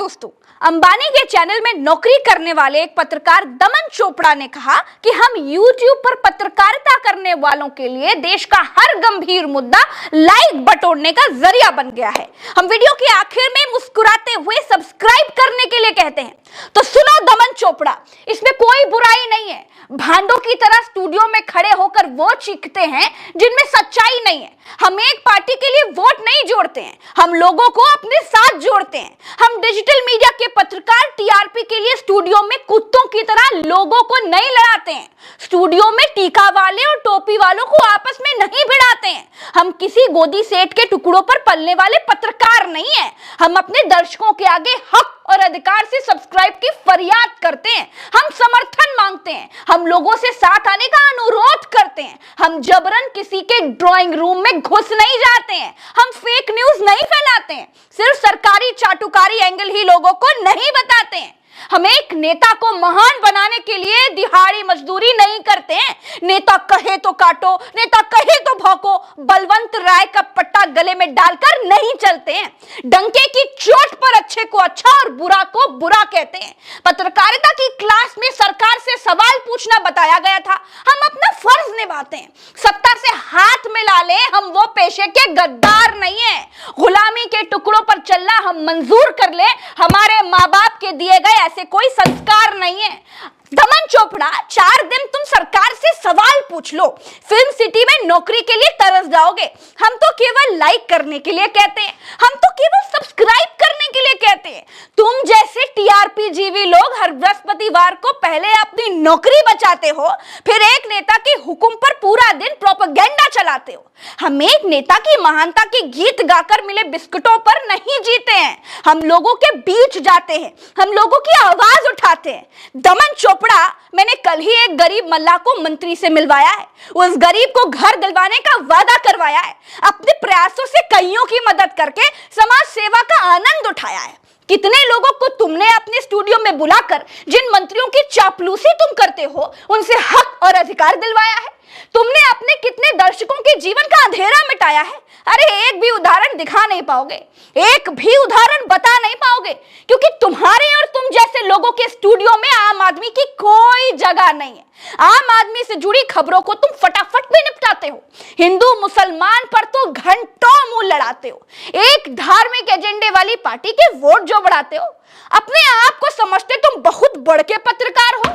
दोस्तों, अंबानी के चैनल में नौकरी करने वाले एक पत्रकार दमन चोपड़ा ने कहा कि हम YouTube पर पत्रकारिता करने वालों के लिए देश का हर गंभीर मुद्दा लाइक बटोरने का जरिया बन गया है। हम वीडियो के आखिर में मुस्कुराते हुए सब्सक्राइब करने के लिए कहते हैं। तो सुनो दमन चोपड़ा, इसमें कोई बुराई नहीं है। भांडों की तरह स्टूडियो में खड़े होकर वो चीखते हैं जिनमें सच्चाई नहीं है। हम एक पार्टी के लिए वोट नहीं जोड़ते हैं, हम लोगों को अपने साथ जोड़ते हैं। हम डिजिटल मीडिया के पत्रकार टीआरपी के लिए स्टूडियो में कुत्तों की तरह लोगों को नहीं लड़ाते हैं। स्टूडियो में टीका वाले और टोपी वालों को आपस में नहीं भिड़ाते हैं। हम किसी गोदी सेठ के टुकड़ों पर पलने वाले पत्रकार नहीं हैं। हम अपने दर्शकों के आगे हक और अधिकार से सब्सक्राइब की फरियाद करते हैं। हम समर्थन मांगते हैं, हम लोगों से साथ आने का अनुरोध करते हैं। हम जबरन किसी के ड्राइंग रूम में घुस नहीं जाते हैं। हम फेक न्यूज नहीं फैलाते हैं, सिर्फ सरकारी चाटुकारी एंगल ही लोगों को नहीं बताते हैं। हम एक नेता को महान बनाने के लिए दिहाड़ी मजदूरी नहीं करते हैं। नेता कहे तो काटो, नेता कहे तो भौंको, बलवंत राय का पट्टा गले में डालकर नहीं चलते हैं। डंके की चोट पर अच्छे को अच्छा और बुरा को बुरा कहते हैं। पत्रकारिता की क्लास में सरकार से सवाल पूछना बताया गया था, हम अपना फर्ज निभाते हैं। सत्ता से हाथ मिला ले, हम वो पेशे के गद्दार नहीं है। गुलामी के टुकड़ों पर चलना हम मंजूर कर ले, हमारे माँ बाप के दिए गए ऐसे कोई संस्कार नहीं है। दमन चोपड़ा, 4 दिन तुम सरकार से सवाल पूछ लो, फिल्म सिटी में नौकरी के लिए तरस जाओगे। हम तो केवल लाइक करने के लिए कहते हैं, हम तो केवल सब्सक्राइब करने के लिए कहते हैं। तुम जैसे टीआरपी जीवी लोग हर बृहस्पतिवार को पहले अपनी नौकरी बचाते हो, फिर एक नेता के हुक्म पर पूरा दिन प्रोपेगेंडा चलाते हो। हम एक नेता की महानता के गीत गाकर मिले बिस्कुटों पर नहीं जीते हैं। हम लोगों के बीच जाते हैं, हम लोगों की आवाज उठाते हैं। दमन चोपड़ा, मैंने कल ही एक गरीब मल्लाह को मंत्री से मिलवाया है। उस गरीब को घर दिलवाने का वादा करवाया है। अपने प्रयासों से कईयों की मदद करके समाज सेवा का आनंद उठाया है। कितने लोगों को तुमने अपने स्टूडियो में बुलाकर जिन मंत्रियों की चापलूसी तुम करते हो, उनसे हक और अधिकार दिलवाया है। तुमने अपने कितने दर्शकों के जीवन का अंधेरा मिटाया है। अरे एक भी उदाहरण दिखा नहीं पाओगे, एक भी उदाहरण बता नहीं पाओगे, क्योंकि तुम्हारे और तुम जैसे लोगों के स्टूडियो में आम आदमी की कोई जगह नहीं है। आम आदमी से जुड़ी खबरों को तुम फटाफट में निपटाते हो। हिंदू मुसलमान पर तो घंटों मुंह लड़ाते हो। एक धार्मिक एजेंडे वाली पार्टी के वोट जो बढ़ाते हो। अपने आप को समझते तुम बहुत बड़के पत्रकार हो,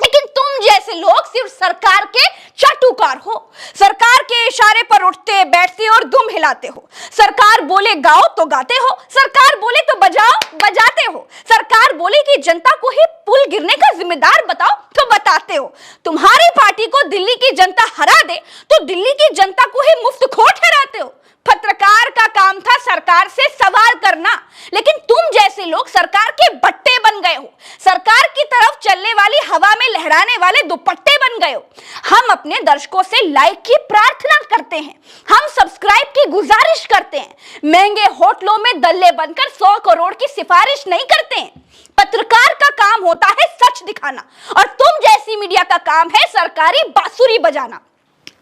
लेकिन तुम जैसे लोग सिर्फ सरकार के चाटुकार हो। सरकार के इशारे पर उठते बैठते और दुम हिलाते हो। सरकार बोले गाओ तो गाते हो, सरकार बोले तो बजाओ बजाते हो। सरकार बोले कि जनता को ही पुल गिरने का जिम्मेदार बताओ तो बताते हो। तुम्हारी पार्टी को दिल्ली की जनता हरा दे तो दिल्ली की जनता को ही मुफ्तखोर ठहराते हो। पत्रकार का काम था सरकार से सवाल करना, लेकिन तुम जैसे लोग सरकार के बट्टे बन गए हो। सरकार की तरफ चलने वाली हवा में लहराने वाले दुपट्टे बन गए हो। हम अपने दर्शकों से लाइक की प्रार्थना करते हैं, हम सब्सक्राइब की गुजारिश करते हैं। महंगे होटलों में दल्ले बनकर 100 करोड़ की सिफारिश नहीं करते हैं। पत्रकार का काम होता है सच दिखाना, और तुम जैसी मीडिया का काम है सरकारी बांसुरी बजाना।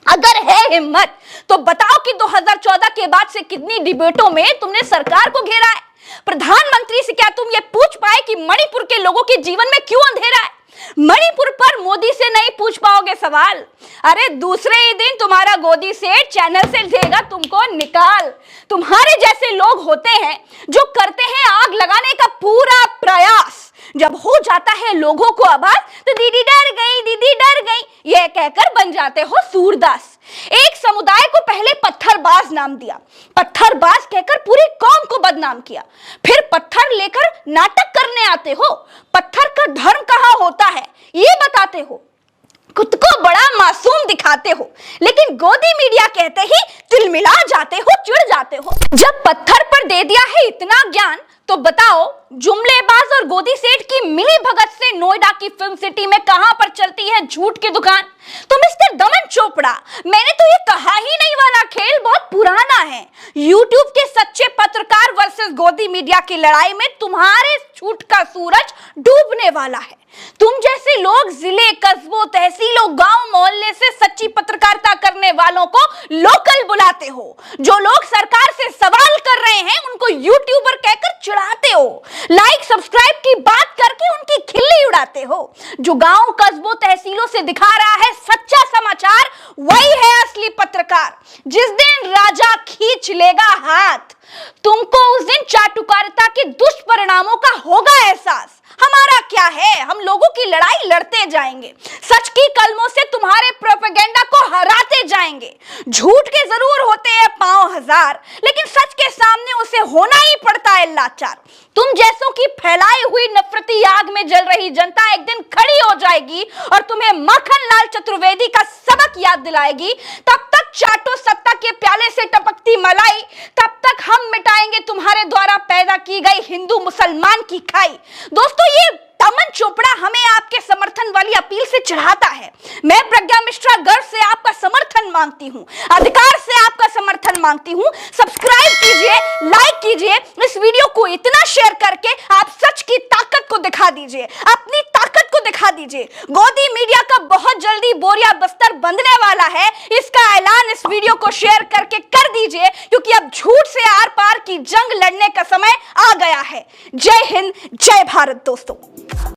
अगर है हिम्मत तो बताओ कि 2014 के बाद से कितनी डिबेटों में तुमने सरकार को घेरा है। प्रधानमंत्री से क्या तुम ये पूछ पाए कि मणिपुर के लोगों के जीवन में क्यों अंधेरा है? मणिपुर पर मोदी से नहीं पूछ पाओगे सवाल। अरे दूसरे ही दिन तुम्हारा गोदी सेठ चैनल से देगा तुमको निकाल। तुम्हारे जैसे लोग होते हैं जो करते हैं आग लगाने का पूरा प्रयास। जब हो जाता है लोगों को आवाज तो दीदी डर गई, दीदी डर गई, यह कहकर बन जाते हो सूरदास। एक समुदाय को पहले पत्थरबाज नाम दिया, पत्थरबाज कहकर पूरी कौम को बदनाम किया। फिर पत्थर लेकर नाटक करने आते हो। पत्थर का धर्म कहाँ होता है ये बताते हो। खुद को बड़ा मासूम दिखाते हो, लेकिन गोदी मीडिया कहते ही तिलमिला जाते हो, चिढ़ जाते हो। जब पत्थर पर दे दिया है इतना ज्ञान, तो बताओ जुमलेबाज और गोदी सेठ की मिली भगत से नोएडा की फिल्म सिटी में कहां पर चलती है झूठ की दुकान। तो मिस्टर दमन चोपड़ा, मैंने तो ये कहा ही नहीं, वाला खेल बहुत पुराना है। यूट्यूब के सच्चे पत्रकार वर्सेस गोदी मीडिया की लड़ाई में तुम्हारे झूठ का सूरज डूबने वाला है। तुम जैसे लोग जिले, कस्बों, तहसीलों, गांव, मोहल्ले से सच्ची पत्रकारिता करने वालों को लोकल बुलाते हो। जो लोग सरकार से सवाल कर रहे हैं उनको यूट्यूबर कहकर चढ़ाते हो, लाइक सब्सक्राइब की बात करके उनकी खिल्ली उड़ाते हो। जो गांव कस्बों तहसीलों से दिखा रहा है सच्चा समाचार, वही है असली पत्रकार। जिस दिन राजा खींच लेगा हाथ, तुमको उस दिन चाटुकारिता के दुष्परिणामों का होगा एहसास। हमारा क्या है, हम लोगों की लड़ाई लड़ते जाएंगे, सच की कलमों से तुम्हारे प्रोपेगेंडा को हराते जाएंगे। झूठ के जरूर होते हैं पांव हजार, लेकिन सच के सामने उसे होना ही पड़ता है लाचार। तुम जैसों की फैलाई हुई नफरती आग में जल रही जनता एक दिन खड़ी हो जाएगी और तुम्हें मक्खन लाल चतुर्वेदी का सबक याद दिलाएगी। तब तक चाटो सत्ता के प्याले से टपकती मलाई, तब तक हम मिटाएंगे तुम्हारे द्वारा पैदा की गई हिंदू मुसलमान की खाई। दोस्तों, ये दमन चोपड़ा हमें आपके समर्थन वाली अपील से चढ़ाता है। मैं प्रज्ञा मिश्रा गर्व से आपका समर्थन मांगती हूं, अधिकार से आपका समर्थन मांगती हूं। सब्सक्राइब कीजिए, लाइक कीजिए, इस वीडियो को इतना शेयर करके आप सच की ताकत को दिखा दीजिए, अपनी ताकत को दिखा दीजिए। गोदी मीडिया का बहुत जल्दी बोरिया बस्तर बंधने वाला है, इसका ऐलान इस वीडियो को शेयर करके कर दीजिए, क्योंकि अब झूठ से आर पार की जंग लड़ने का समय आ गया है। जय हिंद, जय भारत दोस्तों।